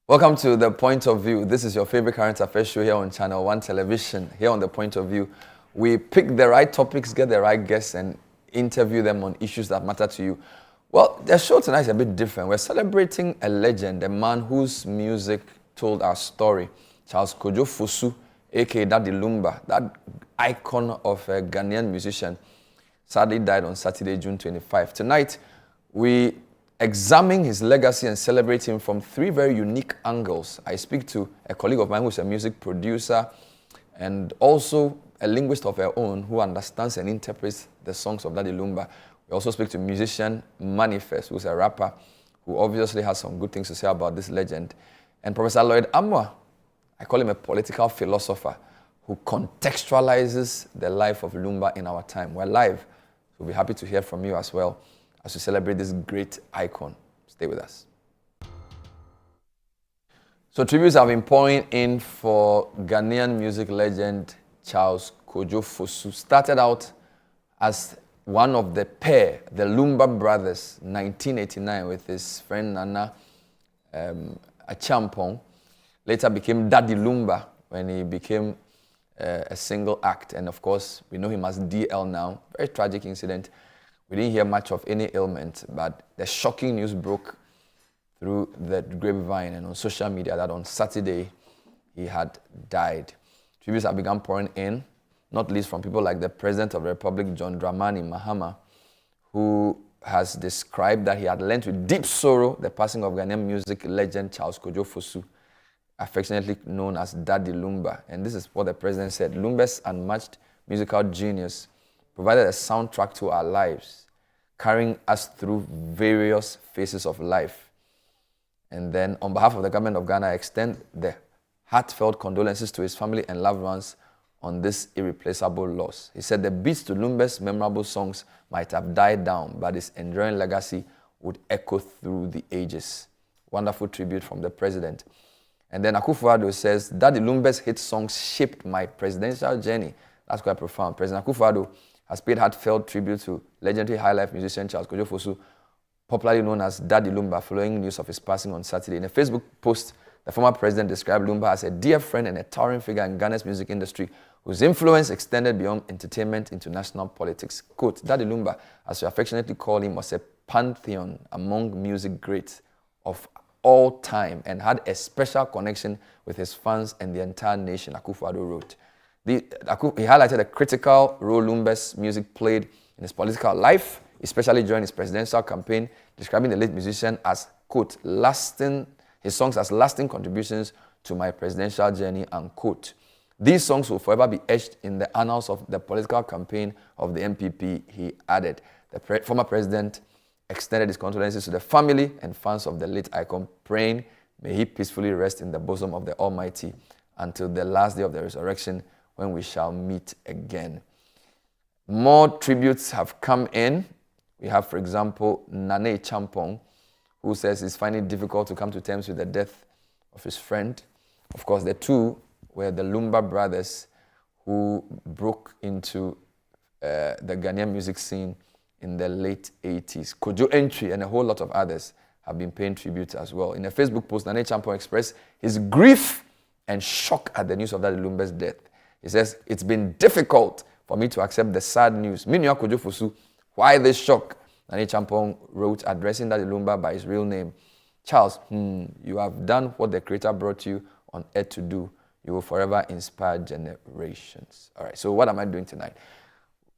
Welcome to The Point of View. This is your favorite current affairs show here on ChannelOne Television. Here on The Point of View, we pick the right topics, get the right guests, and interview them on issues that matter to you. Well, the show tonight is a bit different. We're celebrating a legend, a man whose music told our story. Charles Kojo Fosu, aka Daddy Lumba, that icon of a Ghanaian musician, sadly died on Saturday, June 25. Tonight, we examine his legacy and celebrate him from three very unique angles. I speak to a colleague of mine who's a music producer and also a linguist of her own who understands and interprets the songs of Daddy Lumba. We also speak to musician M.anifest, who's a rapper who obviously has some good things to say about this legend. And Professor Lloyd Amwa, I call him a political philosopher who contextualizes the life of Lumba in our time. We're live, so we'll be happy to hear from you as well as we celebrate this great icon. Stay with us. So tributes have been pouring in for Ghanaian music legend Charles Kojo Fosu. Started out as one of the pair, the Lumba brothers, 1989, with his friend Nana Achampong. Later became Daddy Lumba when he became a single act. And of course, we know him as DL now. Very tragic incident. We didn't hear much of any ailment, but the shocking news broke through the grapevine and on social media that on Saturday he had died. Tributes have begun pouring in, not least from people like the President of the Republic, John Dramani Mahama, who has described that he had learnt with deep sorrow the passing of Ghanaian music legend Charles Kojo Fosu, affectionately known as Daddy Lumba. And this is what the President said: Lumba's unmatched musical genius provided a soundtrack to our lives, carrying us through various phases of life. And then, on behalf of the government of Ghana, I extend the heartfelt condolences to his family and loved ones on this irreplaceable loss. He said the beats to Lumba's memorable songs might have died down, but his enduring legacy would echo through the ages. Wonderful tribute from the President. And then Akufo-Addo says, Daddy Lumba's hit songs shaped my presidential journey. That's quite profound. President Akufo-Addo has paid heartfelt tribute to legendary high-life musician Charles Kojo Fosu, popularly known as Daddy Lumba, following news of his passing on Saturday. In a Facebook post, the former president described Lumba as a dear friend and a towering figure in Ghana's music industry whose influence extended beyond entertainment into national politics. Quote, Daddy Lumba, as we affectionately call him, was a pantheon among music greats of all time and had a special connection with his fans and the entire nation, Akufo-Addo wrote. He highlighted the critical role Lumba's music played in his political life, especially during his presidential campaign, describing the late musician as, quote, his songs as lasting contributions to my presidential journey, unquote. These songs will forever be etched in the annals of the political campaign of the MPP, he added. The former president extended his condolences to the family and fans of the late icon, praying may he peacefully rest in the bosom of the Almighty until the last day of the resurrection, when we shall meet again. More tributes have come in. We have, for example, Nane Champong, who says he's finding it difficult to come to terms with the death of his friend. Of course, the two were the Lumba brothers who broke into the Ghanaian music scene in the late 80s. Kojo Entry and a whole lot of others have been paying tribute as well. In a Facebook post, Nane Champong expressed his grief and shock at the news of Daddy Lumba's death. He says, it's been difficult for me to accept the sad news. Minua Kojo Fosu, why this shock? Nane Champong wrote, addressing Daddy Lumba by his real name. Charles, you have done what the Creator brought you on earth to do. You will forever inspire generations. All right, so what am I doing tonight?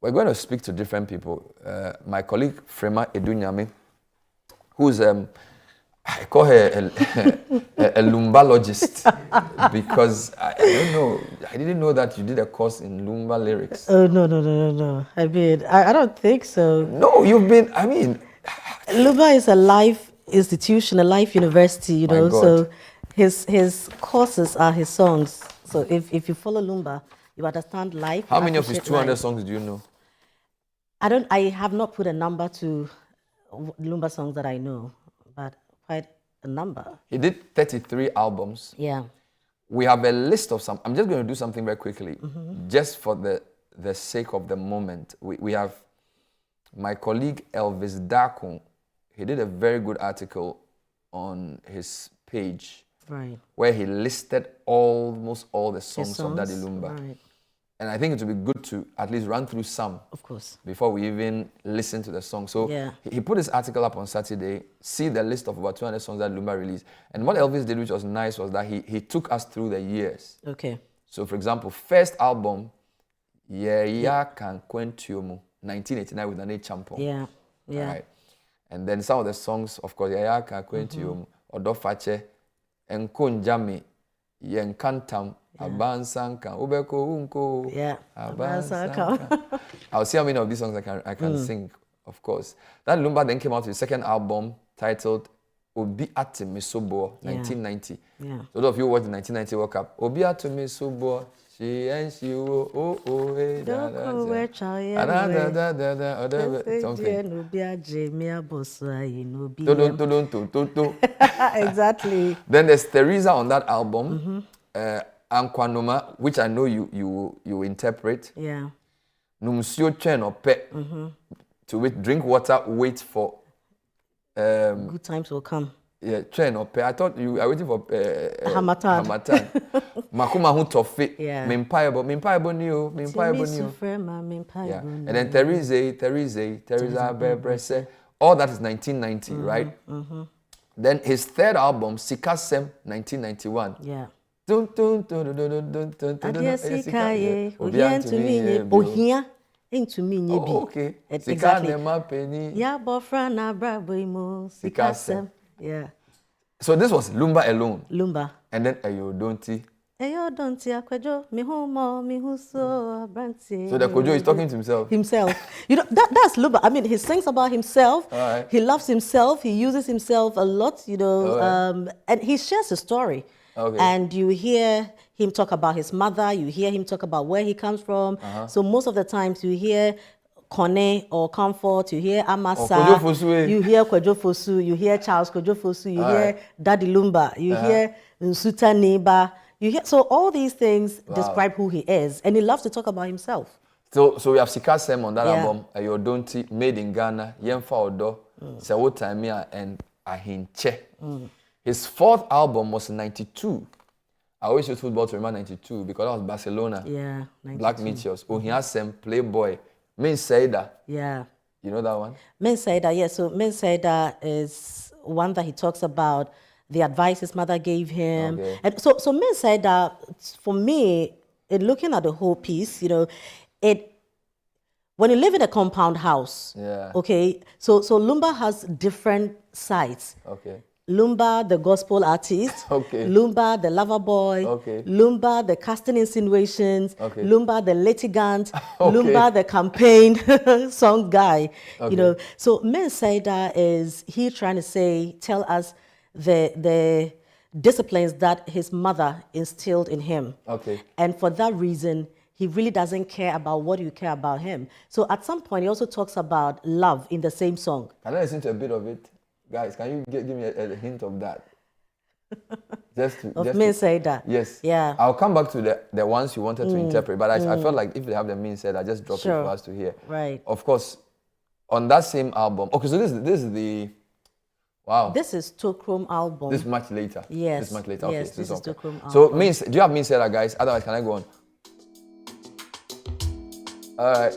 We're going to speak to different people. My colleague, Frema Edunyame, who's I call her a Lumbalogist because I don't know. I didn't know that you did a course in Lumba lyrics. Oh, no. I don't think so. No, you've been, I mean. Lumba is a life institution, a life university, you know. So his courses are his songs. So if you follow Lumba, you understand life. How many of his 200 songs do you know? I have not put a number to Lumba songs that I know, but quite a number. He did 33 albums. Yeah. We have a list of some. I'm just going to do something very quickly, just for the sake of the moment. We have my colleague Elvis Dakun. He did a very good article on his page right, where he listed almost all the songs of Daddy Lumba. Right. And I think it would be good to at least run through some. Of course. Before we even listen to the song. So he put this article up on Saturday, see the list of about 200 songs that Lumba released. And what Elvis did, which was nice, was that he took us through the years. Okay. So for example, first album, Yeah Can Quentiomu, 1989 with Nane Champon. Yeah, yeah. Right. And then some of the songs, of course, Yeah Can Quentiomu, Odofache, Enkonjami, Yenkantam, Abansanka, Ubeko Unko. Yeah. Abansanka. I'll see how many of these songs I can sing, of course. That Lumba then came out with his second album titled Obi Ate Misobo, 1990. Yeah. So those of you who watched the 1990 World Cup, Obi Ate Misobo, she and she hey, Exactly. Then there's Teresa on that album. Ankwanoma, which I know you interpret. Yeah. Numsio chen or pe. To wait, drink water, wait for. Good times will come. Yeah, chen or pe. I thought you are waiting for Hamatan. Makuma hu tofe. Yeah. Mimpayabo niyo. Yeah. And then Teresa Bebrese. All that is 1990, right? Then his third album, Sikasem, 1991. Yeah. Okay. Exactly. Yeah. So this was Lumba alone. Lumba. And then Ayodonti. So the Kojo is talking to himself. You know, that's Lumba. I mean, he sings about himself. Right. He loves himself. He uses himself a lot, you know, and he shares a story. Okay. And you hear him talk about his mother. You hear him talk about where he comes from. So most of the times you hear Kone or Comfort, you hear Amasa, you hear Kwejo Fosu, you hear Charles Kwejo Fosu, you hear Daddy Lumba, you hear Nsuta Neba. You hear, so all these things describe who he is, and he loves to talk about himself. So we have Sikasem on that album, Ayodonti, Made in Ghana, Yemfa Odo, Sewo Tamia, and Ahinche. His fourth album was 92. I always use football to remember 92 because that was Barcelona. Yeah, 92. Black Meteors, Ohiasem, Playboy, Min Saida. Yeah. You know that one? Min Saida, yes. So Min Saida is one that he talks about the advice his mother gave him. Okay. And so Min Saida, for me, in looking at the whole piece, you know, when you live in a compound house, okay, so Lumba has different sides. Okay. Lumba, the gospel artist. Okay. Lumba, the lover boy. Okay. Lumba, the casting insinuations. Okay. Lumba, the litigant. Okay. Lumba, the campaign song guy. Okay. You know, so Men Saida is he trying to tell us the disciplines that his mother instilled in him. Okay. And for that reason, he really doesn't care about what you care about him. So at some point, he also talks about love in the same song. Can I listen to a bit of it? Guys, can you give me a hint of that? Men Saida. Yes. Yeah. I'll come back to the ones you wanted to interpret, but I felt like if they have the Men Saida, just drop it for us to hear. Right. Of course, on that same album. Okay, so this is the wow. This is Tokrom album. This is much later. Yes. This is much later. Yes, okay, this is Tokrom album. So do you have Men Saida, guys? Otherwise, can I go on? All right.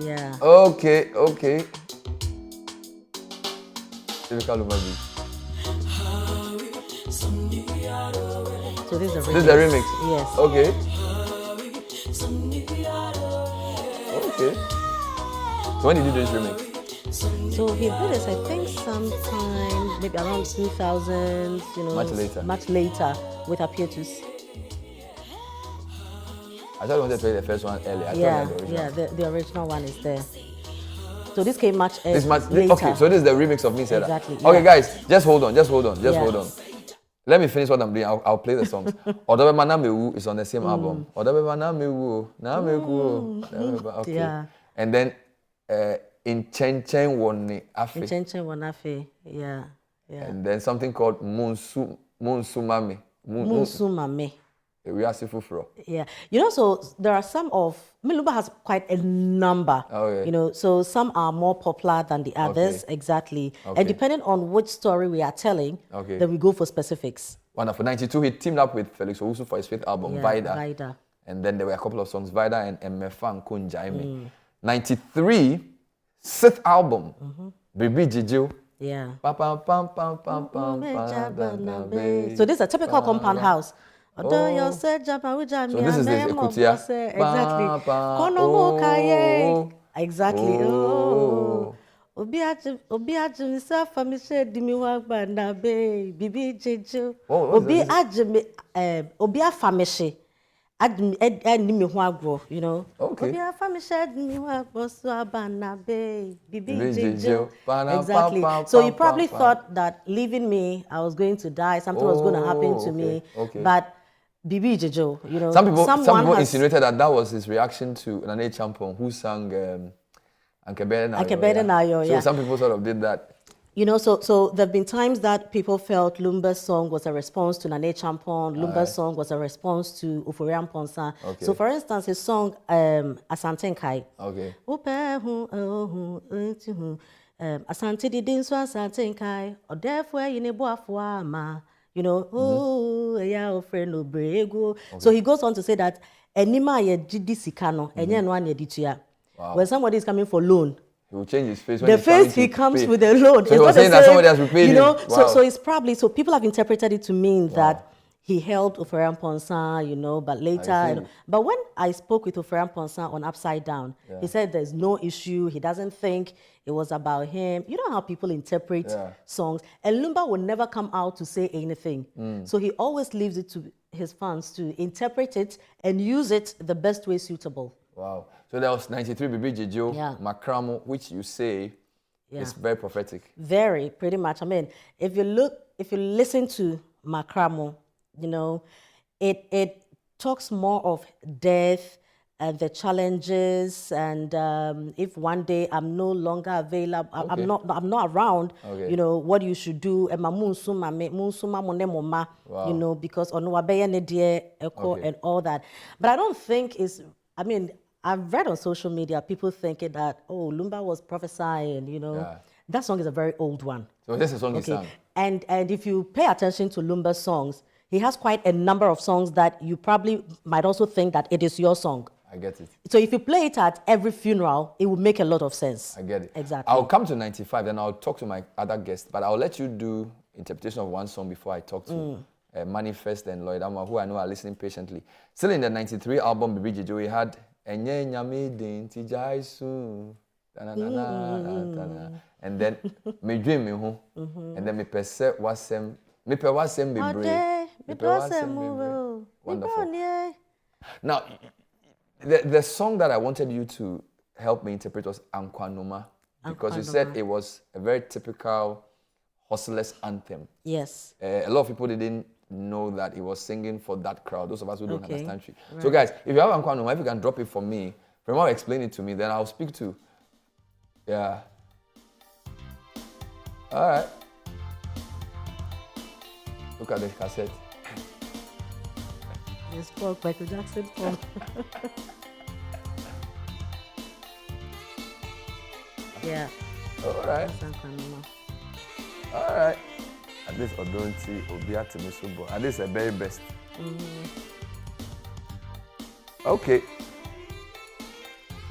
Yeah. Okay. Lyrical Lumba. So this is the remix. This is the remix? Yes. Okay. So when did you do this remix? So he did this, I think, sometime, maybe around 2000, you know. Much later with Apietus. I thought you wanted to play the first one earlier. The original one is there. So this came much later. Okay, so this is the remix of Men Saida. Exactly. Okay, guys, just hold on. Hold on. Let me finish what I'm doing. I'll play the songs. Odobe Manamewu is on the same album. Odobe Manamewu, okay. Yeah. And then in Chen Wone Afe. In Chen Wone Afe, yeah. And then something called Munsumame. Munsumame. We are Sifufro. Yeah. You know, so there are some of, Lumba has quite a number. Okay. You know, so some are more popular than the others. Okay. Exactly. Okay. And depending on which story we are telling, okay. then we go for specifics. Wonderful. 92, he teamed up with Felix Owusu for his 5th album, Vida. And then there were a couple of songs, Vida and Mmefa and Kunjaime. 93, 6th album, Bibi Jijo. Yeah. So this is a typical compound house. So this is the Ekutia. Exactly. Obi ajimi sa fami she dimi wa gbanda be bibi jejo. Obi afami she adimi ho agro, you know. Okay. Obi afami she dimi wa agro so abana be bibi jejo. Exactly. So you probably thought that leaving me, I was going to die, something was going to happen to me. Okay. But Bibi Jejo, you know. Some people insinuated that was his reaction to Nane Champon, who sang Ankebede Nayo. So some people sort of did that. You know, so there have been times that people felt Lumba's song was a response to Nane Champon, Lumba's song was a response to Uforian Ponsa. Okay. So for instance, his song Asantenkai. Okay. Asante didin so Asantenkai, or therefore yinebo afwa ma. You know, yeah, friend no brego. So he goes on to say that enima ye jidi sikano, enye no ane ditua. When somebody is coming for loan, he will change his face. When the face he comes with a loan. So he was saying that somebody has repaid him. You know, so it's probably, so people have interpreted it to mean that he helped Oferian Ponsa, you know, but later. But when I spoke with Oferian Ponsa on Upside Down, he said there's no issue. He doesn't think it was about him. You know how people interpret songs. And Lumba will never come out to say anything. So he always leaves it to his fans to interpret it and use it the best way suitable. Wow. So there was 93 Bibi Jijo, Makramo, which you say is very prophetic. Very, pretty much. I mean, if you listen to Makramo, you know, it talks more of death and the challenges, and if one day I'm no longer available, I'm not around, you know, what you should do. You know, because and all that. But I don't think it's, I mean, I've read on social media people thinking that, oh, Lumba was prophesying, you know. That song is a very old one. So this is a song he sang. And if you pay attention to Lumba's songs, he has quite a number of songs that you probably might also think that it is your song. I get it. So if you play it at every funeral, it will make a lot of sense. I get it. Exactly. I'll come to 95, then I'll talk to my other guests, but I'll let you do interpretation of one song before I talk to M.anifest and Lloyd Amma, who I know are listening patiently. Still in the 93 album, Bibi Jijo, we had Enye Nyame Din Tijai Su, and then Me Dream Me Hu, and then Me Pese Wasem, Me Pe Wasem Bebre, Me Pe Wasem Bebre. Wonderful. Now, the song that I wanted you to help me interpret was Ankwanoma, because you said it was a very typical hustler's anthem. Yes. A lot of people didn't know that he was singing for that crowd, those of us who don't understand tree. Right. So guys, if you have Ankwanoma, if you can drop it for me, from how explain it to me, then I'll speak to. Yeah. All right. Look at the cassette. It's called Michael Jackson form. Yeah. All right. All right. At least Odonti, Obiatimisobo. At least the very best. Okay.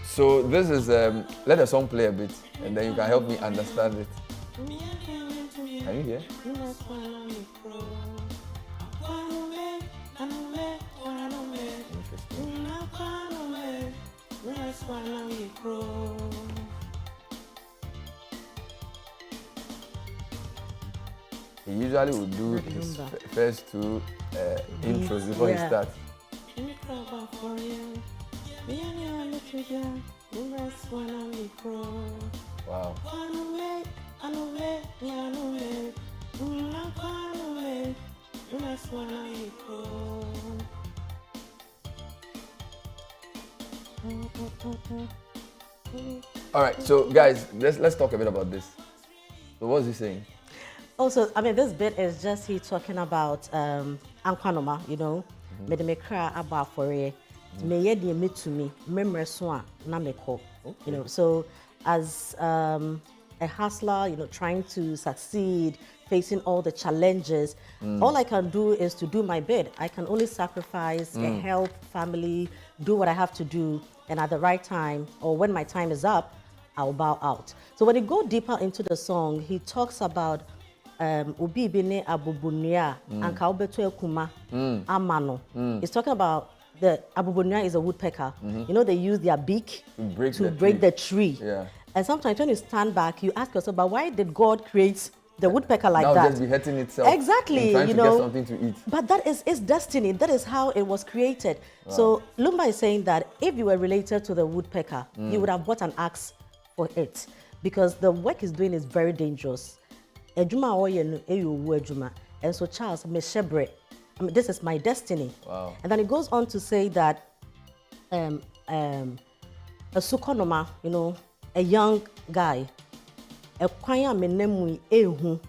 So this is let the song play a bit, and then you can help me understand it. Can you hear? He usually would do his first two intros before he starts. Wow. All right, so guys, let's talk a bit about this. So what's he saying? Also, I mean, this bit is just he talking about Ankwanoma, you know. me de me cry about for it. Me ye de me to me, memory so na me call. You know, so as a hustler, you know, trying to succeed, facing all the challenges, all I can do is to do my bit. I can only sacrifice, help family, do what I have to do, and at the right time, or when my time is up, I'll bow out. So when you go deeper into the song, he talks about Obi bine abubunia and kaubeto ekuma amano. He's talking about the abubunia is a woodpecker. You know, they use their beak to break the tree. Yeah. And sometimes when you stand back, you ask yourself, but why did God create the woodpecker like that? Now just be hurting itself. Exactly. Trying to get something to eat. But that is its destiny. That is how it was created. Wow. So Lumba is saying that if you were related to the woodpecker, you would have bought an axe for it. Because the work he's doing is very dangerous. And so Charles, this is my destiny. Wow. And then it goes on to say that a sukonoma, you know, a young guy, a kwanya menemu ehu,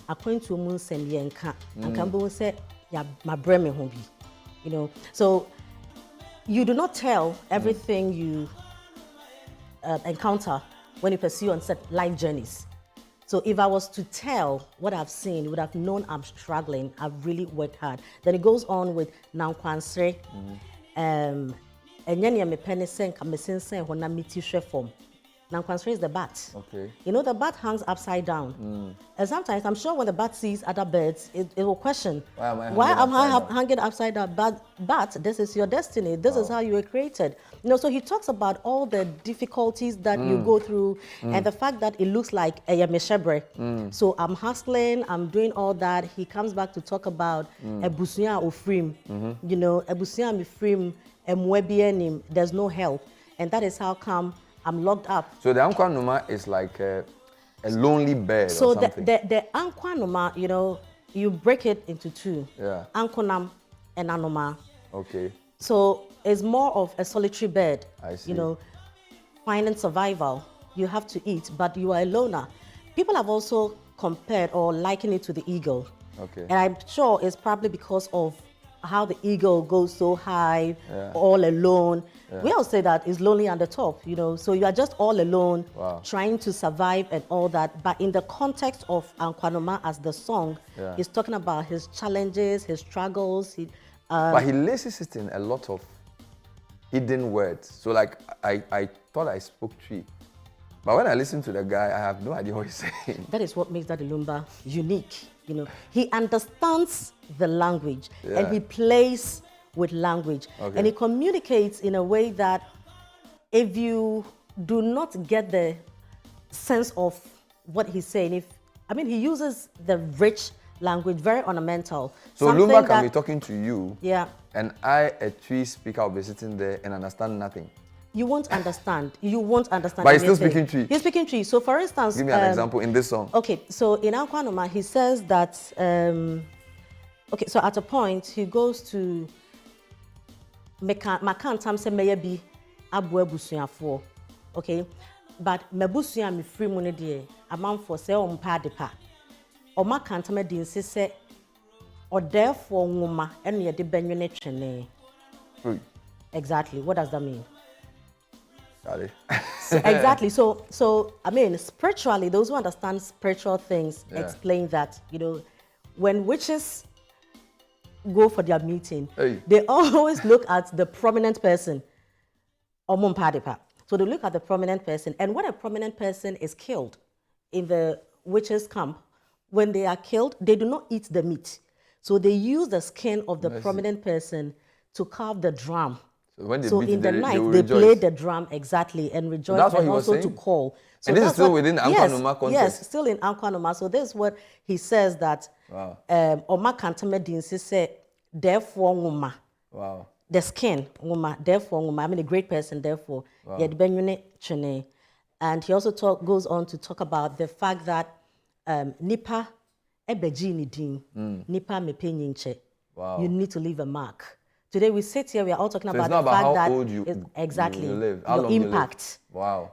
according to mun sem yenka, and kambo say ya mabreme hobi, you know. So you do not tell everything you encounter when you pursue on set life journeys. So if I was to tell what I've seen, you would have known I'm struggling. I've really worked hard. Then it goes on with Nankwansre. And then me penisen kamesinsen hona miti form. Nankwansre is the bat. Okay. You know, the bat hangs upside down. And sometimes I'm sure when the bat sees other birds, it will question, why am I hanging upside down? But this is your destiny. This is how you were created. You know, so he talks about all the difficulties that you go through and the fact that it looks like a meshebre. So I'm hustling, I'm doing all that. He comes back to talk about ebusuya ofrim. You know, ebusuya mifrim emwebienim. There's no help, and that is how come I'm locked up. So the Ankwanoma is like a lonely bird so or something? the Ankwanoma, you know, you break it into two. Yeah. Ankonam and Anoma. Okay. So it's more of a solitary bird. I see. You know, finding survival. You have to eat, but you are a loner. People have also compared or likened it to the eagle. Okay. And I'm sure it's probably because of how the eagle goes so high, all alone. We all say that it's lonely on the top, you know, so you are just all alone, trying to survive and all that. But in the context of Ankwanoma as the song, he's talking about his challenges, his struggles. But he laces it in a lot of hidden words. So like, I thought I spoke tree. But when I listen to the guy, I have no idea what he's saying. That is what makes Daddy Lumba unique. You know, he understands the language and he plays with language. And he communicates in a way that if you do not get the sense of what he's saying, he uses the rich language, very ornamental. So Lumba can be talking to you, and I, a tree speaker, will be sitting there and understand nothing. You won't understand. You won't understand. But he's still speaking tree. He's speaking tree. So, for instance, give me an example in this song. Okay, so in Ankwanoma, he says that. So at a point, he goes to. Makantam se meyebi abu ebusuafo. Okay, but mebusuya mi free money there. Amanfo se ompa depa. Oma kantama di nse se therefore nwoma ene ye de benwene twene. Exactly. What does that mean? Exactly. So spiritually, those who understand spiritual things explain that, you know, when witches go for their meeting, they always look at the prominent person. So they look at the prominent person, and when a prominent person is killed in the witches' camp, when they are killed, they do not eat the meat. So they use the skin of the prominent person to carve the drum. So in the night, they play the drum, exactly, and rejoice, that's what and he was also saying? to call. So and this is still within Ankwanoma context? Yes, still in Ankwanoma. So this is what he says that, Oma kantame dinsi se, therefore nguma. Wow. The skin, nguma, therefore nguma. A great person, therefore. And he also goes on to talk about the fact that nipa ebeji ni din, nipa mepe nyinche. Wow. You need to leave a mark. Today we sit here, we are all talking about the fact that you live, your impact,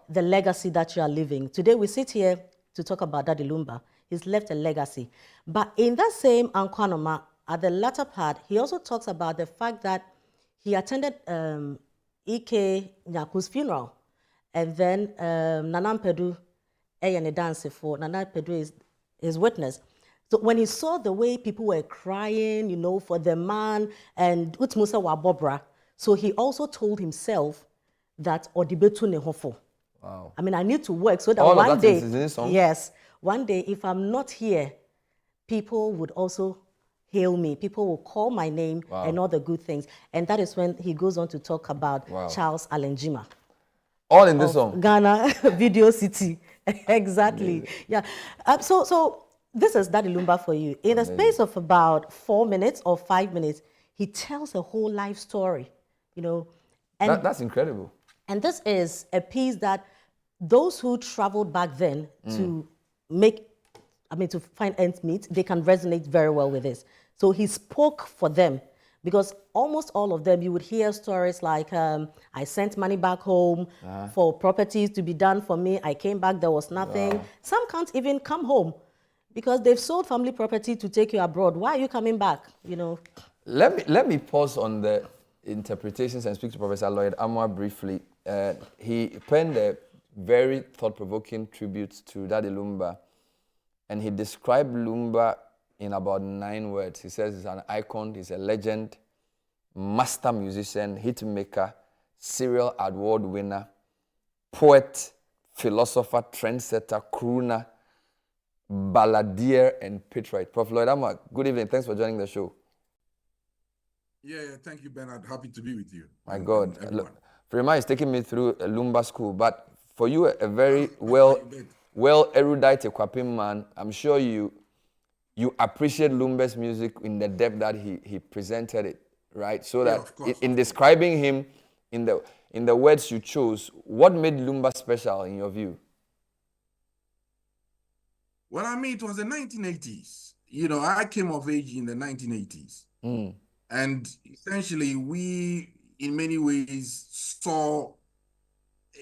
the legacy that you are living. Today we sit here to talk about Daddy Lumba. He's left a legacy. But in that same Ankwanoma, at the latter part, he also talks about the fact that he attended Ike Nyaku's funeral, and then Nana Mpedu dance for Nana Mpedu is his witness. So when he saw the way people were crying, you know, for the man and Utmusa Wabobra, so he also told himself that Odibetu Nehofo. Wow. I mean, I need to work so that all one of that day, is in this song? yes, one day if I'm not here, people would also hail me. People will call my name and all the good things. And that is when he goes on to talk about Charles Alenjima. All in this song? Ghana Video City. Exactly. Amazing. Yeah. So this is Daddy Lumba for you. In a space of about 4 minutes or 5 minutes, he tells a whole life story, you know. And that's incredible. And this is a piece that those who traveled back then to to find ends meet, they can resonate very well with this. So he spoke for them, because almost all of them, you would hear stories like, I sent money back home for properties to be done for me. I came back, there was nothing. Wow. Some can't even come home because they've sold family property to take you abroad. Why are you coming back? You know. Let me pause on the interpretations and speak to Professor Lloyd Amwa briefly. He penned a very thought-provoking tribute to Daddy Lumba, and he described Lumba in about 9 words. He says he's an icon, he's a legend, master musician, hit maker, serial award winner, poet, philosopher, trendsetter, crooner, balladeer, and patriot. Prof. Lloyd Amwa, good evening. Thanks for joining the show. Yeah, thank you, Bernard. Happy to be with you. My God. Look, Frema is taking me through a Lumba school, but for you, a very well erudite Ekwapim man, I'm sure you appreciate Lumba's music in the depth that he presented it, right? So that in describing him, in the words you chose, what made Lumba special in your view? Well, I mean, it was the 1980s. You know, I came of age in the 1980s. And essentially, we, in many ways, saw,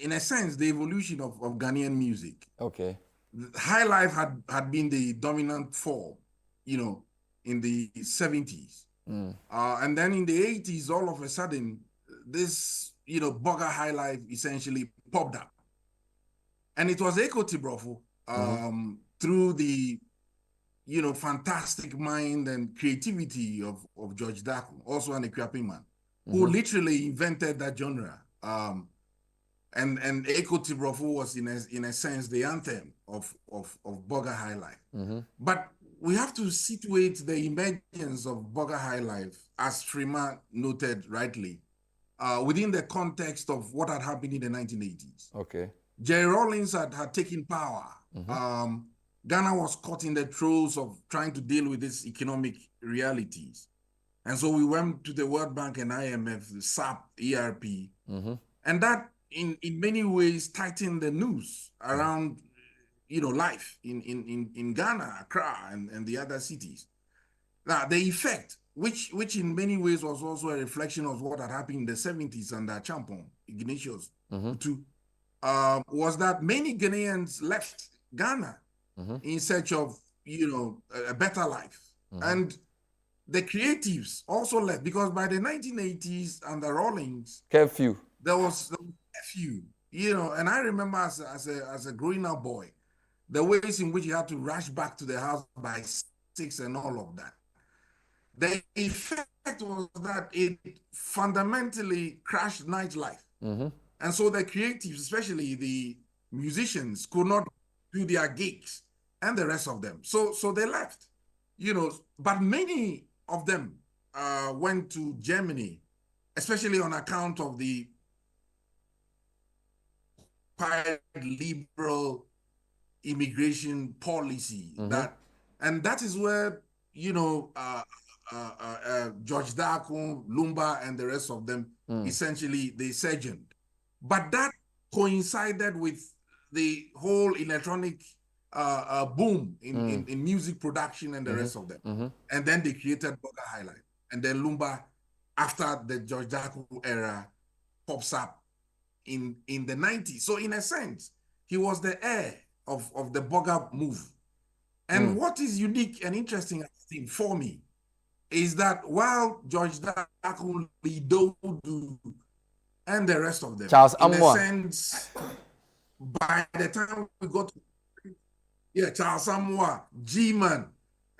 in a sense, the evolution of Ghanaian music. Okay. High life had been the dominant form, you know, in the 70s. And then in the 80s, all of a sudden, this, you know, Bugger high life essentially popped up. And it was Eko Tibrofo, through the, you know, fantastic mind and creativity of George Daku, also an Ekwapim man, who literally invented that genre. And Eko Tibrofo was in a sense the anthem of Bugger High Life. But we have to situate the emergence of Bugger High Life, as Frema noted rightly, within the context of what had happened in the 1980s. Okay. Jerry Rawlings had taken power. Ghana was caught in the throes of trying to deal with its economic realities. And so we went to the World Bank and IMF, the SAP, ERP, and that in many ways tightened the noose around, you know, life in Ghana, Accra, and the other cities. Now, the effect, which in many ways was also a reflection of what had happened in the 70s under Champon, Ignatius, was that many Ghanaians left Ghana in search of, you know, a better life. And the creatives also left, because by the 1980s under Rawlings, curfew, there was a few, you know, and I remember as a growing up boy, the ways in which you had to rush back to the house by 6 and all of that. The effect was that it fundamentally crashed nightlife. And so the creatives, especially the musicians, could not do their gigs and the rest of them. So they left, you know, but many of them went to Germany, especially on account of the quite liberal immigration policy. And that is where, you know, George Daku, Lumba, and the rest of them, essentially they surged. But that coincided with the whole electronic boom in music production and the rest of them. And then they created Bugger High Life. And then Lumba, after the George Daku era, pops up in the 90s. So in a sense, he was the heir of the Bugger move. And what is unique and interesting, I think, for me, is that while George Daku, Lidodu, and the rest of them, Charles in Amwa. a sense, by the time we got to Charles Amwa, G-Man,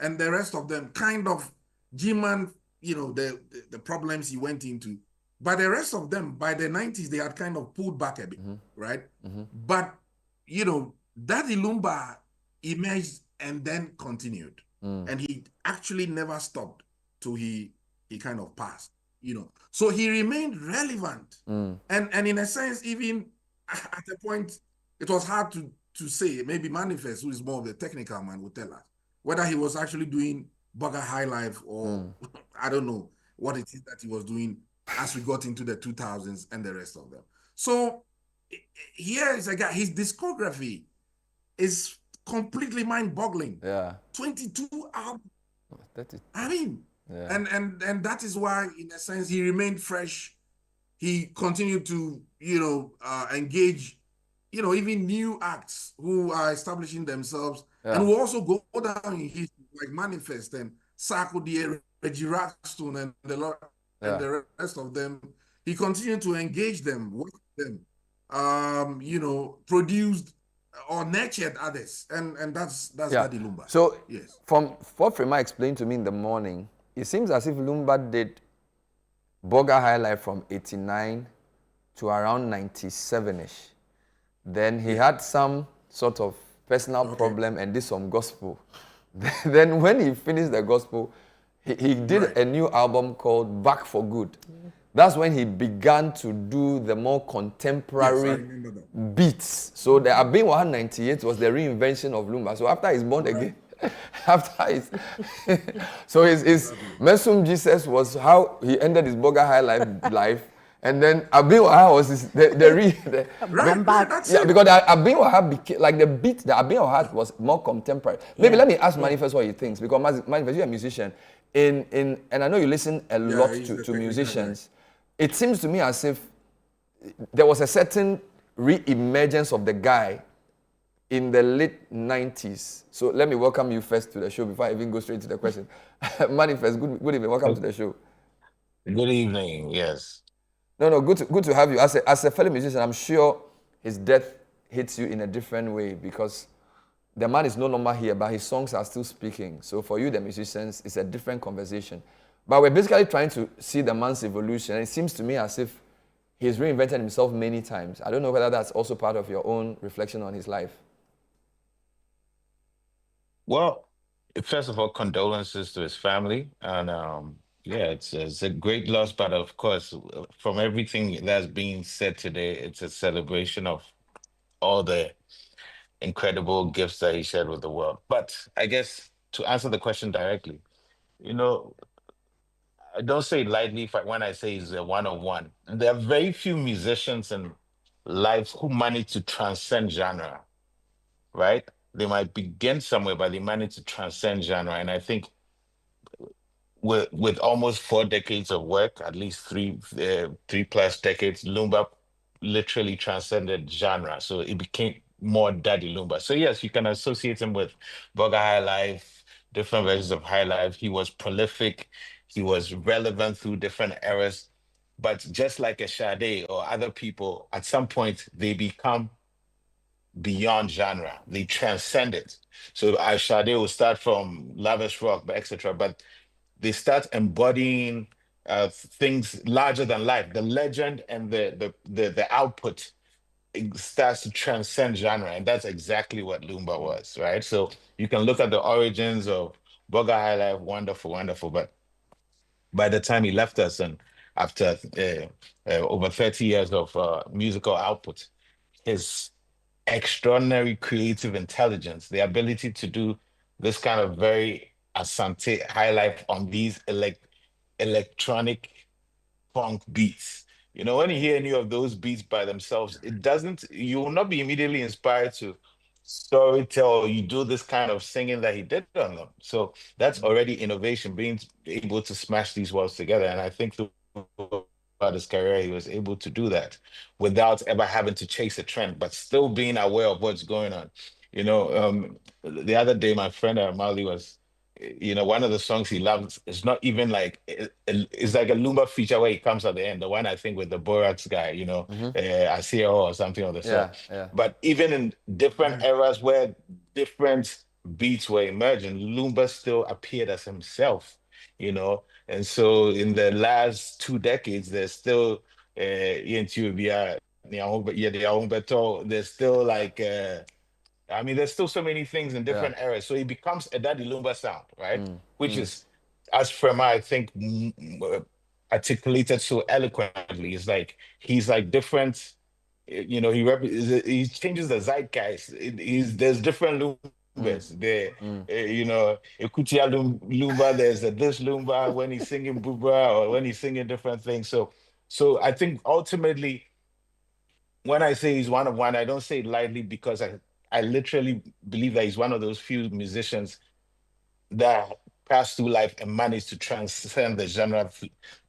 and the rest of them, kind of G-Man, the problems he went into. But the rest of them, by the 90s, they had kind of pulled back a bit, right? But, Daddy Lumba emerged and then continued. And he actually never stopped till he kind of passed, So he remained relevant. And in a sense, even at a point, it was hard to say. Maybe M.anifest, who is more of the technical man, would tell us whether he was actually doing Bugger High Life or I don't know what it is that he was doing as we got into the 2000s and the rest of them. So here is a guy, his discography is completely mind-boggling. 22 albums. I mean, and that is why, in a sense, he remained fresh. He continued to, engage, even new acts who are establishing themselves and will also go down in history, like M.anifest and Sarkodie, Reggie Rockstone, and the rest of them. He continued to engage them, work with them, produced or nurtured others, and that's Daddy Lumba. So from what Frema explained to me in the morning, it seems as if Lumba did Bugger High Life from 89 to around 97ish. Then he had some sort of personal problem and did some gospel. Then when he finished the gospel, he did a new album called Back for Good. That's when he began to do the more contemporary beats. So the Abin Wahan 98 was the reinvention of Lumba. So after he's born again, so his Mesum Jesus was how he ended his Bugger High life. And then Abin Wahan was because Abin Wahan became, like the beat that Abin Wahan was more contemporary. Maybe let me ask M.anifest what he thinks, because M.anifest, you're a musician. And I know you listen a lot to musicians. It seems to me as if there was a certain re-emergence of the guy in the late 90s. So let me welcome you first to the show before I even go straight to the question. M.anifest, good evening. Welcome to the show. Good evening. Yes. No, good to have you. As a fellow musician, I'm sure his death hits you in a different way because the man is no longer here, but his songs are still speaking. So for you, the musicians, it's a different conversation. But we're basically trying to see the man's evolution. And it seems to me as if he's reinvented himself many times. I don't know whether that's also part of your own reflection on his life. Well, first of all, condolences to his family. And it's a great loss. But of course, from everything that's being said today, it's a celebration of all the incredible gifts that he shared with the world. But I guess to answer the question directly, I don't say it lightly when I say he's a one-on-one. There are very few musicians in life who manage to transcend genre, right? They might begin somewhere, but they manage to transcend genre. And I think with almost 4 decades of work, at least three plus decades, Lumba literally transcended genre. So it became more Daddy Lumba. So yes, you can associate him with Bugger High Life, different versions of High Life. He was prolific. He was relevant through different eras. But just like a Sade or other people, at some point they become beyond genre. They transcend it. So Sade will start from lavish rock, etc. But they start embodying things larger than life. The legend and the output, it starts to transcend genre, and that's exactly what Lumba was, right? So you can look at the origins of Bugger High Life, wonderful, but by the time he left us, and after over 30 years of musical output, his extraordinary creative intelligence, the ability to do this kind of very asante high life on these electronic funk beats. When you hear any of those beats by themselves, you will not be immediately inspired to storytell, or you do this kind of singing that he did on them. So that's already innovation, being able to smash these worlds together. And I think throughout his career, he was able to do that without ever having to chase a trend, but still being aware of what's going on. The other day, my friend Mali was one of the songs he loves is not even like it's like a Lumba feature where he comes at the end. The one I think with the Borax guy, Asio or something of the sort. Yeah. But even in different eras where different beats were emerging, Lumba still appeared as himself, And so in the last 2 decades, there's still there's still like there's still so many things in different eras. So it becomes a Daddy Lumba sound, right? Which is, as Frema, I think, articulated so eloquently. It's like he's like different. He changes the zeitgeist. There's different Lumbas there. Ekutia Lumba. There's a this Lumba when he's singing Bubra or when he's singing different things. So I think ultimately, when I say he's one of one, I don't say it lightly because I literally believe that he's one of those few musicians that passed through life and managed to transcend the genre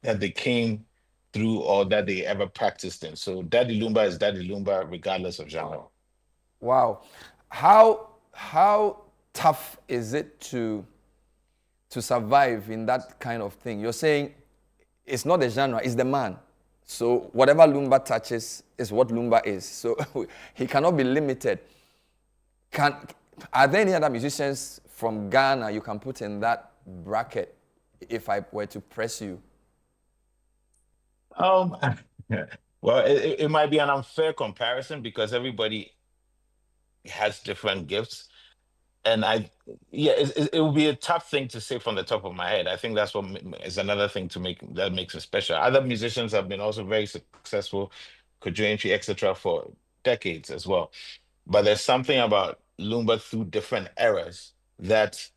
that they came through or that they ever practiced in. So Daddy Lumba is Daddy Lumba regardless of genre. Wow. How tough is it to survive in that kind of thing? You're saying it's not the genre, it's the man. So whatever Lumba touches is what Lumba is. So he cannot be limited. Are there any other musicians from Ghana you can put in that bracket if I were to press you? Well, it might be an unfair comparison because everybody has different gifts. And it would be a tough thing to say from the top of my head. I think that's what is another thing that makes it special. Other musicians have been also very successful, Kojo, etc., for decades as well. But there's something about Lumba through different eras that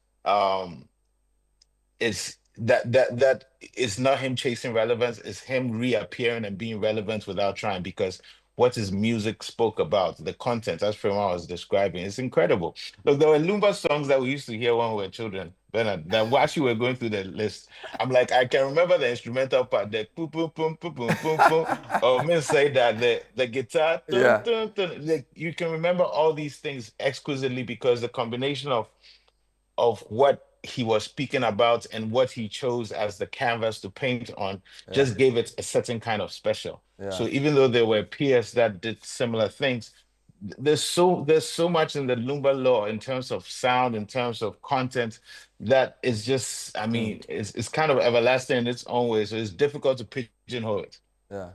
that is not him chasing relevance, it's him reappearing and being relevant without trying, because what his music spoke about, the content, as Fremont was describing, it's incredible. Look, there were Lumba songs that we used to hear when we were children, Bernard, that while you were going through the list, I'm like, I can remember the instrumental part, the boom, boom, boom, boom, boom, boom, boom, or men say that the guitar, dun, dun, dun, like, you can remember all these things exquisitely because the combination of what he was speaking about and what he chose as the canvas to paint on just gave it a certain kind of special. So even though there were peers that did similar things, there's so much in the Lumba lore in terms of sound, in terms of content, that is just, it's kind of everlasting in its own way. So it's difficult to pigeonhole it. Yeah.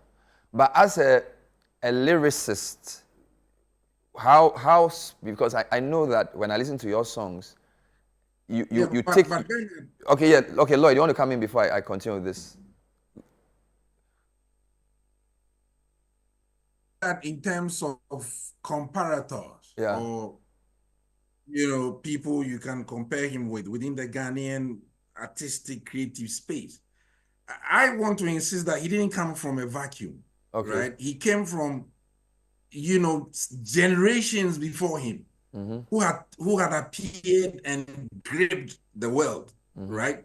But as a lyricist, how because I know that when I listen to your songs, you take... Okay, Lloyd, you want to come in before I continue with this? That in terms of comparators, or people you can compare him with within the Ghanaian artistic creative space, I want to insist that he didn't come from a vacuum. Right? He came from generations before him, who had appeared and gripped the world, right?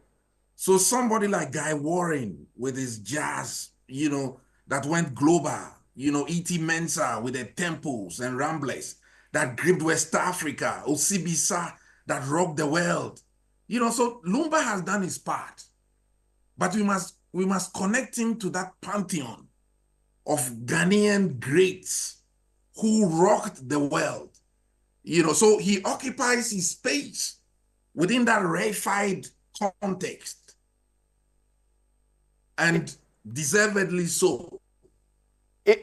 So somebody like Guy Warren with his jazz, that went global, E.T. Mensah with the tempos and ramblers that gripped West Africa, Osibisa that rocked the world. So Lumba has done his part, but we must connect him to that pantheon of Ghanaian greats who rocked the world. So he occupies his space within that rarefied context, and deservedly so.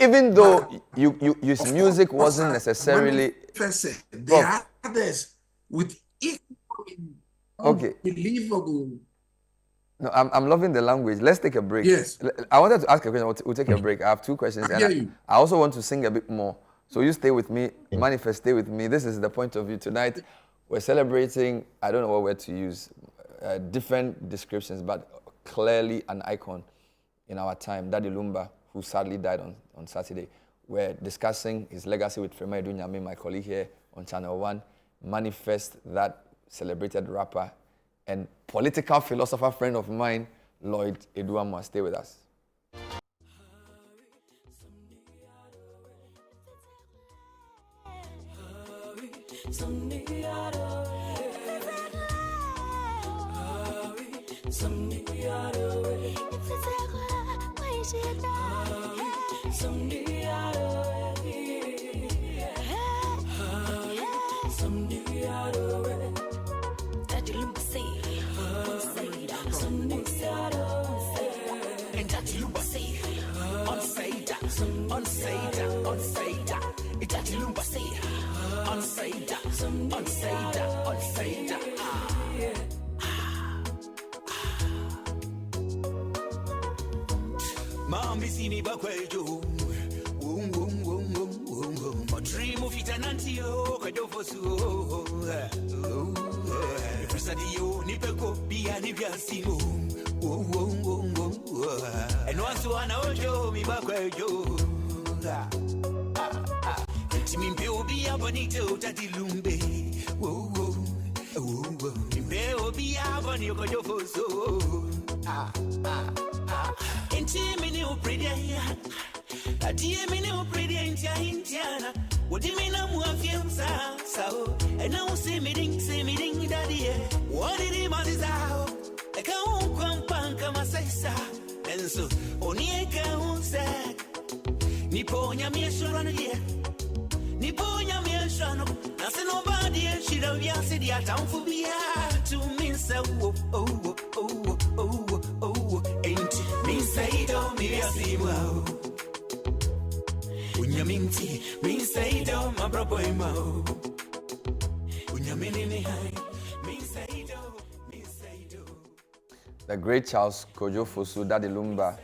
Even though his music wasn't necessarily... There are others with equally unbelievable... No, I'm loving the language. Let's take a break. Yes. I wanted to ask a question. We'll take a break. I have 2 questions. I also want to sing a bit more. So you stay with me. M.anifest, stay with me. This is the point of view. Tonight, we're celebrating, I don't know what word to use, different descriptions, but clearly an icon in our time, Daddy Lumba, who sadly died on Saturday. We're discussing his legacy with Frema Edunyame, my colleague here on Channel One. M.anifest, that celebrated rapper and political philosopher friend of mine, Lloyd Eduama. Stay with us. Mami sini bakwejo dream of itanantio kwedofosu Frisadio nipeko bia nivyasimo and once wana ojo mi bakwejo Timimpe obia bonito tadilumbe Timimpe obia bonito kwedofosu Intimini upredia Adiemini upredia Indiana What do you mean I'm working so and now say me ding daddy what did he man is out I can't come panka masesa and so onieka unsa Niponya mi shorano here Niponya mi shorano I say nobody she don't be say the town for be to me so ain't me say don't me see wow Unyaminti me say don't my brother mo Unyamini me say do The great Charles Kojo Fosu Daddy Lumba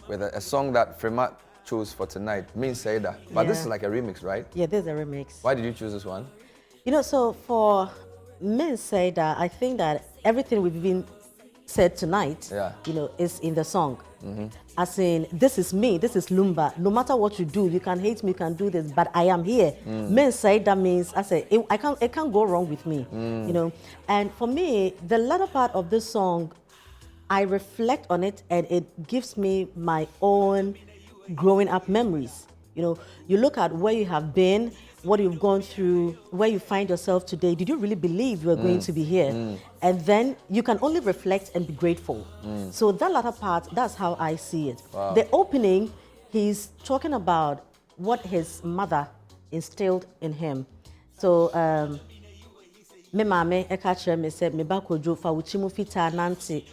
with a song that Frema chose for tonight, Min Saida. But this is like a remix, right? Yeah, this is a remix. Why did you choose this one? You know, so for Min Saida, I think that everything we've been said tonight, you know, is in the song. As in, this is me, this is Lumba. No matter what you do, you can hate me, you can do this, but I am here. Men say that means, I say, it can't go wrong with me, you know. And for me, the latter part of this song, I reflect on it and it gives me my own growing up memories. You know, you look at where you have been, what you've gone through, where you find yourself today. Did you really believe you were going to be here? And then you can only reflect and be grateful. So that latter part, that's how I see it. Wow. The opening, he's talking about what his mother instilled in him. So, me mame eka me said me ba kojo fa uchimu fita nanti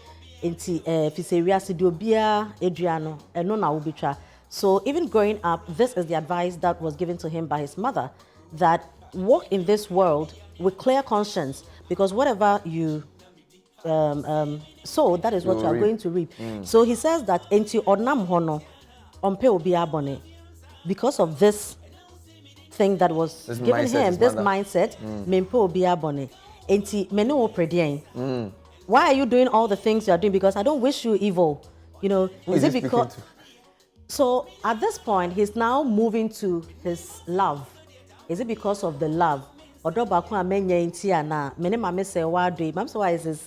inti fiseria sidiobia Adriano eno na ubitra. So even growing up, this is the advice that was given to him by his mother, that walk in this world with clear conscience, because whatever you sow, that is what you are going to reap. So he says that enti onam hono ompe obi abone, because of this thing that was given him, this mindset, mempe obi abone, enti mene o predien. Why are you doing all the things you are doing? Because I don't wish you evil. You know, is it because? So at this point, he's now moving to his love. Is it because of the love? Odobaku amenye intia na mene mame se wadwe. Mame se wa is his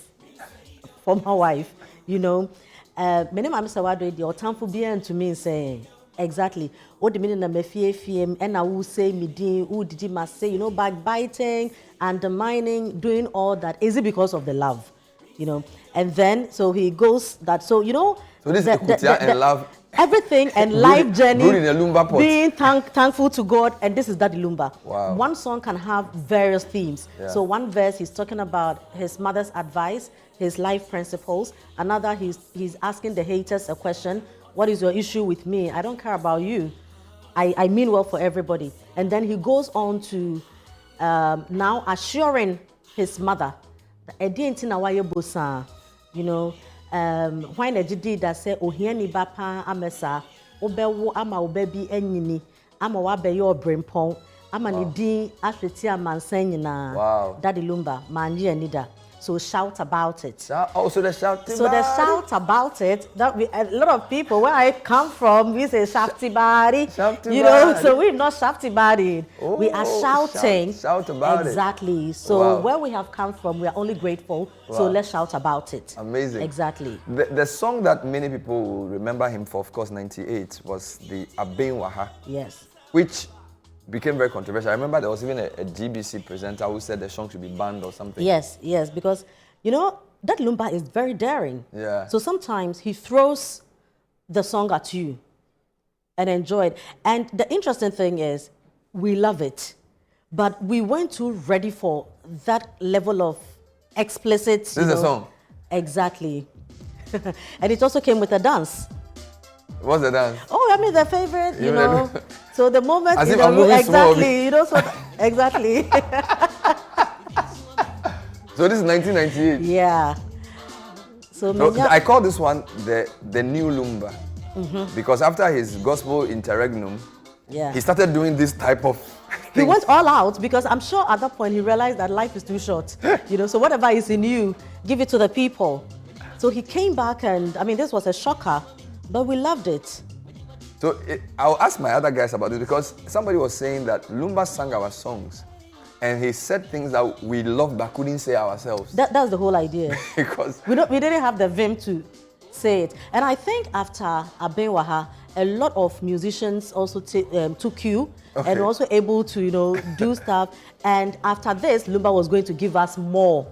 former wife, you know. Mene mame se wadwe the otamfu bien to me say exactly. O de mene na mefie fiem and na who say me din who did ma say, you know, backbiting, undermining, doing all that. Is it because of the love? You know. And then so he goes that you know. So this is and love. Everything and life journey, being thankful to God, and this is Daddy Lumba. Wow. One song can have various themes. So one verse he's talking about his mother's advice, his life principles. Another he's asking the haters a question: what is your issue with me? I don't care about you. I mean well for everybody. And then he goes on to now assuring his mother, you know. Why na jidi da say ohiani bapa amesa obewo ama obebi enyini ama wabe yo brempon ama ni din ahweti amansan nyina Daddy Lumba manje anida. So shout about it. So the shout about it. That a lot of people where I come from, we say shafty body. You know, so we're not shafty body. We are shouting. Shout about it. Exactly. So where we have come from, we are only grateful. So let's shout about it. Amazing. Exactly. The song that many people will remember him for, of course, 98 was the Abenwaha. Yes. Which became very controversial. I remember there was even a GBC presenter who said the song should be banned or something. Yes, because, you know, that Lumba is very daring. Yeah. So sometimes he throws the song at you and enjoy it. And the interesting thing is, we love it, but we weren't too ready for that level of explicit. This is a song. Exactly. And it also came with a dance. What's the dance? Oh, I mean, the favorite, you know. So the moment, as you if know, I'm moving exactly, you know, so exactly. So this is 1998. Yeah. So I call this one the new Lumba, because after his gospel interregnum, he started doing this type of thing. He went all out, because I'm sure at that point he realized that life is too short. You know, so whatever is in you, give it to the people. So he came back, and I mean, this was a shocker, but we loved it. So I'll ask my other guys about this, because somebody was saying that Lumba sang our songs, and he said things that we loved but couldn't say ourselves. That's the whole idea. Because we didn't have the vim to say it. And I think after Abenwaha, a lot of musicians also took cue and also able to, you know, do stuff. And after this, Lumba was going to give us more,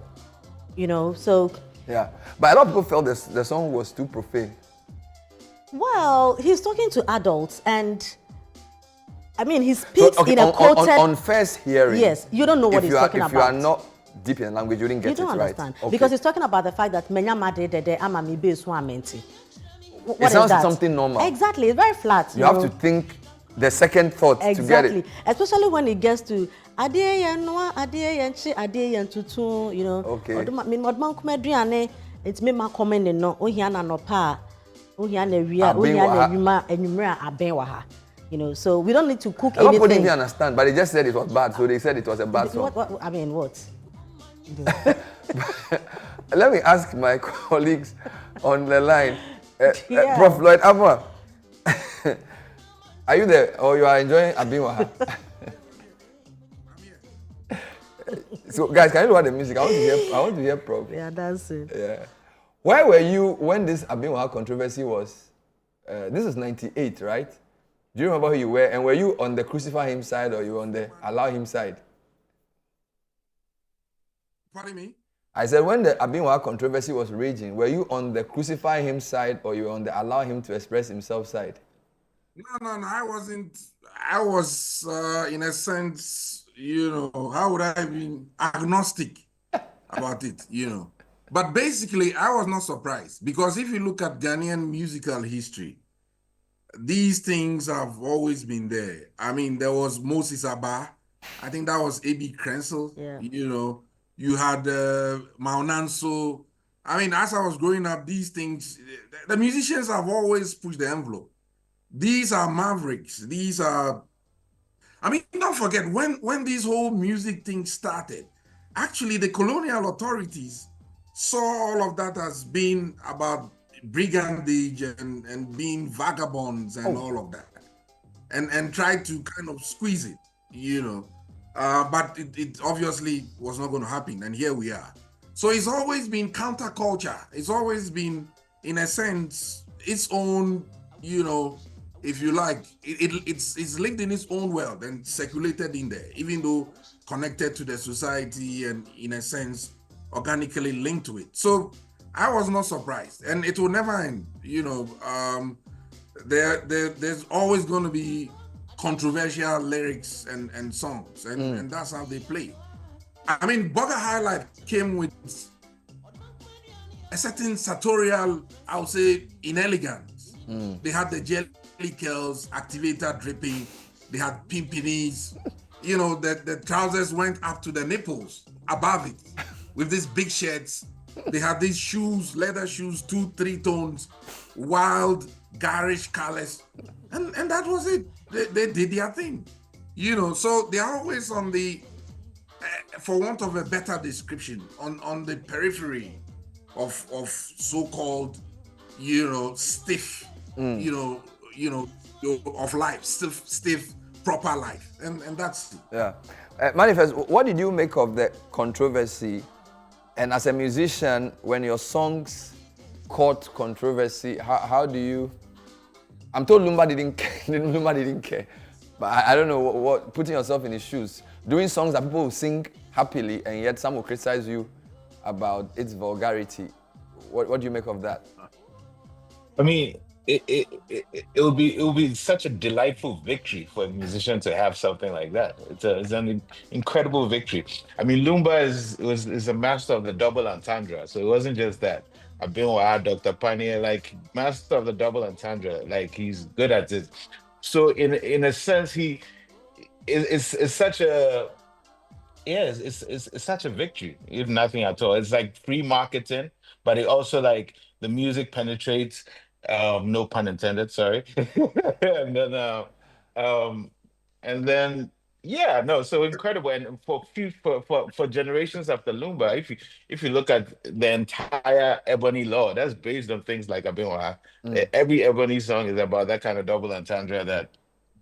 you know, so. Yeah, but a lot of people felt the song was too profane. Well, he's talking to adults, and I mean, he speaks in a quoted... On first hearing, yes, you don't know what he's talking about. If you are not deep in the language, you didn't get it right. You don't understand. Okay. Because he's talking about the fact that it sounds something normal. Exactly, it's very flat. You have to think the second thought to get it. Especially when it gets to, you know. Okay. You know, so we don't need to cook a lot of people anything. didn't understand, but they just said it was bad, so they said it was a bad song. What I mean, what? Let me ask my colleagues on the line. Prof. Lloyd Abba, are you there, or you are enjoying Abinwaha? So, guys, can you look at the music? I want to hear Prof. They are dancing. Yeah. Where were you when this Abinwaha controversy was? This is 98, right? Do you remember who you were? And were you on the crucify him side, or you were on the allow him side? Pardon me? I said, when the Abinwaha controversy was raging, were you on the crucify him side, or you were on the allow him to express himself side? No, I wasn't. I was, in a sense, you know, how would I be agnostic about it, you know. But basically, I was not surprised, because if you look at Ghanaian musical history, these things have always been there. I mean, there was Moses Abba. I think that was A.B. Krensel. Yeah. You know, you had Maunanso. I mean, as I was growing up, these things, the musicians have always pushed the envelope. These are mavericks. These are, I mean, don't forget, when this whole music thing started, actually the colonial authorities saw all of that as being about brigandage and being vagabonds and all of that, and tried to kind of squeeze it, you know. But it obviously was not going to happen, and here we are. So it's always been counterculture. It's always been, in a sense, its own, you know, if you like, it's linked in its own world and circulated in there, even though connected to the society and, in a sense, organically linked to it. So I was not surprised, and it will never end. You know, there's always going to be controversial lyrics and songs, and that's how they play. I mean, Bugger High Life came with a certain sartorial, I would say, inelegance. They had the jelly curls, activator dripping. They had pimpinis. You know, the trousers went up to the nipples above it with these big shirts. They had these shoes, leather shoes, 2-3 tones, wild, garish colors. And that was it. They did their thing. You know, so they're always on the, for want of a better description, on the periphery of so-called, you know, stiff, you know, of life, stiff, proper life. And that's it. Yeah. M.anifest, what did you make of the controversy? And as a musician, when your songs caught controversy, how do you... I'm told Lumba didn't care. But I don't know what putting yourself in his shoes, doing songs that people will sing happily, and yet some will criticize you about its vulgarity. What do you make of that? I mean, it would be such a delightful victory for a musician to have something like that. It's an incredible victory. I mean, Lumba is a master of the double entendre, so it wasn't just that. I've been with Dr. Panier, like master of the double entendre, like he's good at it. So in a sense, it's such a it's such a victory, if nothing at all. It's like free marketing, but it also like the music penetrates. No pun intended. Sorry. and then, um, and then, yeah, no, so incredible. And for generations after Lumba, if you look at the entire Ebony lore, that's based on things like Abiwa. Every Ebony song is about that kind of double entendre that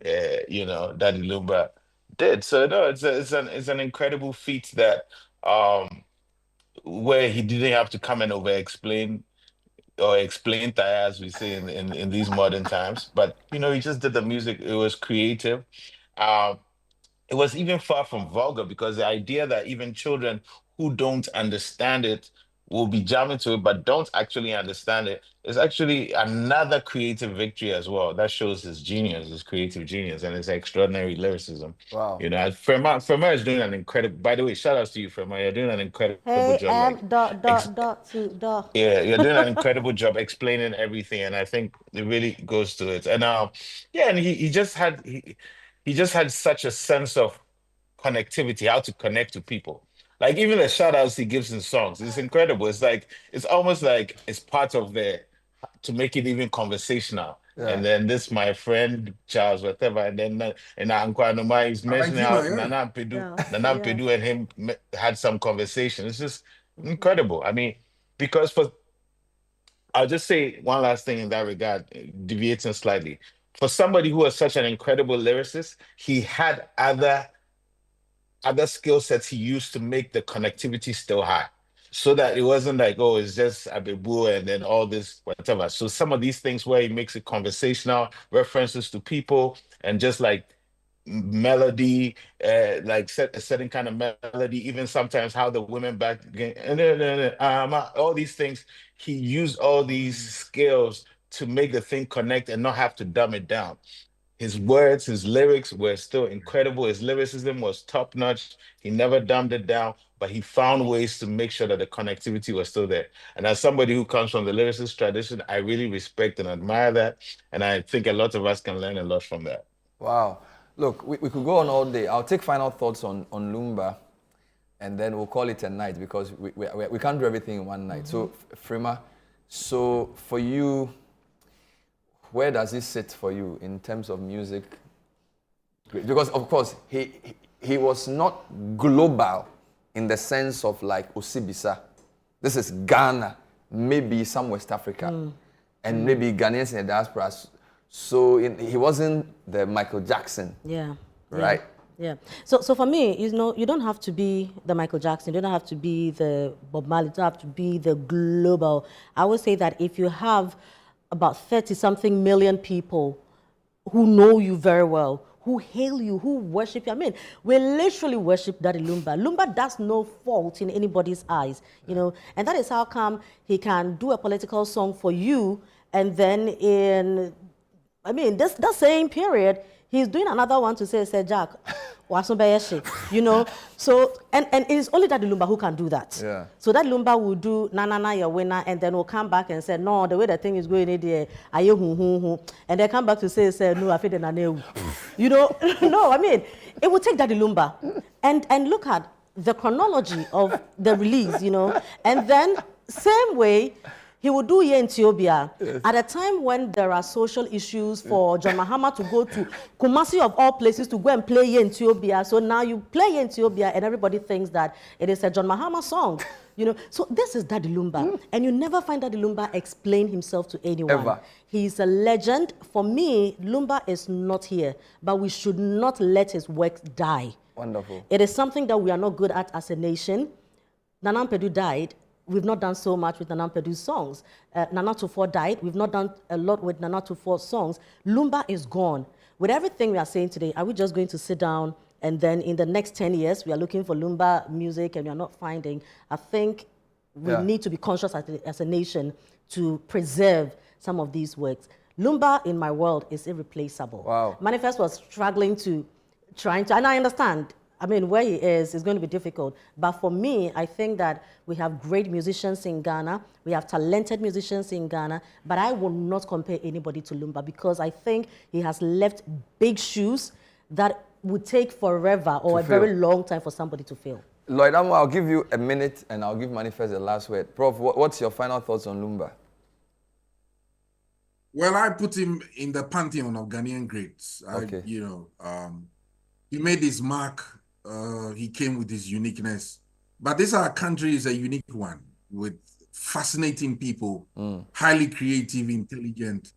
that Lumba did. So no, it's an incredible feat that where he didn't have to come and over explain or explain Thai, as we say in these modern times. But he just did the music. It was creative. Um, it was even far from vulgar because the idea that even children who don't understand it will be jamming to it but don't actually understand it is actually another creative victory as well. That shows his genius, his creative genius, and his extraordinary lyricism. Wow. Frema is doing an incredible, by the way, shout outs to you, Frema. You're doing an incredible job. Yeah, you're doing an incredible job explaining everything, and I think it really goes to it. And and he just had such a sense of connectivity, how to connect to people. Like even the shout outs he gives in songs, it's incredible. It's almost like it's part of to make it even conversational. Yeah. And then this my friend Charles, whatever, and then Uncle Anoma is mentioning how Nana Pedu and him had some conversation. It's just incredible. I mean, because I'll just say one last thing in that regard, deviating slightly. For somebody who was such an incredible lyricist, he had other skill sets he used to make the connectivity still high. So that it wasn't like, oh, it's just Abebu and then all this, whatever. So some of these things where he makes it conversational, references to people, and just like melody, like a certain kind of melody, even sometimes how the women back again, all these things, he used all these skills to make the thing connect and not have to dumb it down. His words, his lyrics were still incredible. His lyricism was top notch. He never dumbed it down, but he found ways to make sure that the connectivity was still there. And as somebody who comes from the lyricist tradition, I really respect and admire that. And I think a lot of us can learn a lot from that. Wow. Look, we could go on all day. I'll take final thoughts on Lumba, and then we'll call it a night because we can't do everything in one night. So, Frema, so for you, where does it sit for you in terms of music? Because of course he was not global in the sense of like Osibisa. This is Ghana, maybe some West Africa, and maybe Ghanaians in the diaspora. So he wasn't the Michael Jackson. Yeah. Right. Yeah. So for me, you don't have to be the Michael Jackson. You don't have to be the Bob Marley. You don't have to be the global. I would say that if you have about 30-something million people who know you very well, who hail you, who worship you. I mean, we literally worship Daddy Lumba. Lumba does no fault in anybody's eyes, and that is how come he can do a political song for you, and then that same period, he's doing another one to say Jack, So, and it is only Daddy Lumba who can do that. Yeah. So that Lumba will do na your winner, and then will come back and say, no, the way the thing is going in there, and they come back to say no, I feel the no, I mean, it will take Daddy Lumba, and look at the chronology of the release, and then same way. He would do here in Ethiopia at a time when there are social issues for John Mahama to go to Kumasi of all places to go and play here in Ethiopia. So now you play here in Ethiopia and everybody thinks that it is a John Mahama song. So this is Daddy Lumba. And you never find Daddy Lumba explain himself to anyone. Ever. He's a legend. For me, Lumba is not here, but we should not let his work die. Wonderful. It is something that we are not good at as a nation. Nana Pedu died. We've not done so much with Nana Pedu's songs. Nana Tufo died. We've not done a lot with Nana Tufo's songs. Lumba is gone. With everything we are saying today, are we just going to sit down and then in the next 10 years, we are looking for Lumba music and we are not finding? I think we need to be conscious as a nation to preserve some of these works. Lumba, in my world, is irreplaceable. Wow. M.anifest was trying to, and I understand, I mean, where he is going to be difficult. But for me, I think that we have great musicians in Ghana. We have talented musicians in Ghana. But I will not compare anybody to Lumba because I think he has left big shoes that would take forever or a very long time for somebody to fill. Lloyd, I'll give you a minute and I'll give M.anifest the last word. Prof, what's your final thoughts on Lumba? Well, I put him in the pantheon of Ghanaian greats. Okay. He made his mark. He came with his uniqueness. But this our country is a unique one with fascinating people, highly creative, intelligent,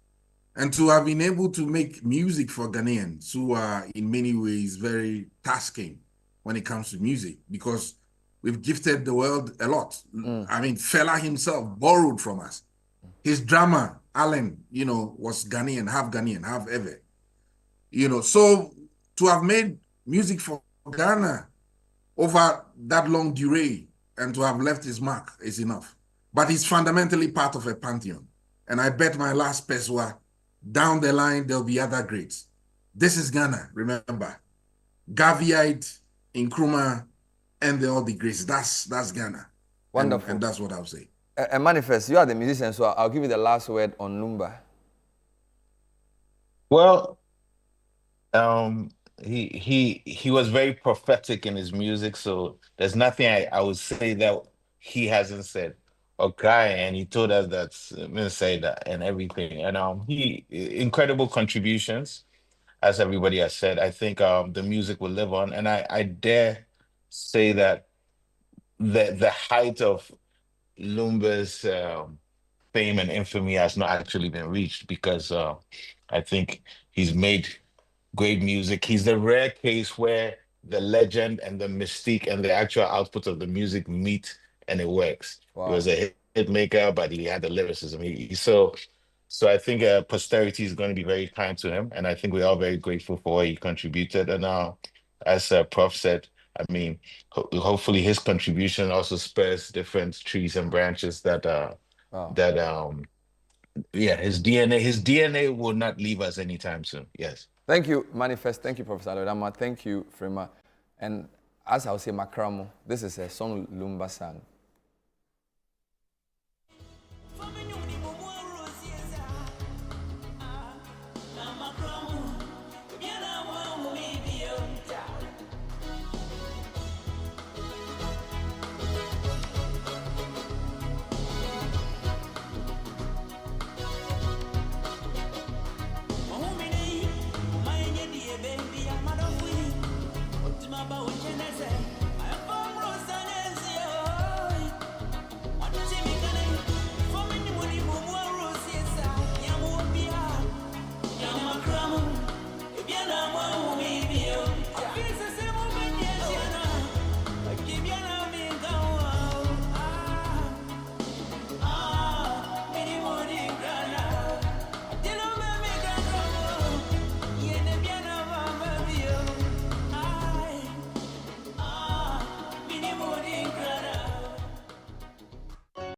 and to have been able to make music for Ghanaians who are in many ways very tasking when it comes to music, because we've gifted the world a lot. I mean, Fela himself borrowed from us. His drummer, Alan, was Ghanaian, half Ewe. So to have made music for Ghana over that long durée and to have left his mark is enough. But he's fundamentally part of a pantheon. And I bet my last peswa, down the line, there'll be other greats. This is Ghana, remember. Gaviite, Nkrumah, and all the greats. That's Ghana. Wonderful. And that's what I'll say. M.anifest, you are the musician, so I'll give you the last word on Lumba. Well, he was very prophetic in his music, so there's nothing I would say that he hasn't said. Okay, and he told us that I'm gonna say that and everything. And he incredible contributions, as everybody has said. I think the music will live on, and I dare say that the height of Lumba's fame and infamy has not actually been reached, because I think he's made great music. He's the rare case where the legend and the mystique and the actual output of the music meet and it works. Wow. He was a hit maker, but he had the lyricism. So I think posterity is going to be very kind to him, and I think we're all very grateful for what he contributed. And as Prof said, I mean, hopefully his contribution also spurs different trees and branches that his DNA will not leave us anytime soon. Yes. Thank you, M.anifest. Thank you, Professor Adama. Thank you, Frema. And as I'll say, Makramo, this is a song Lumba sang.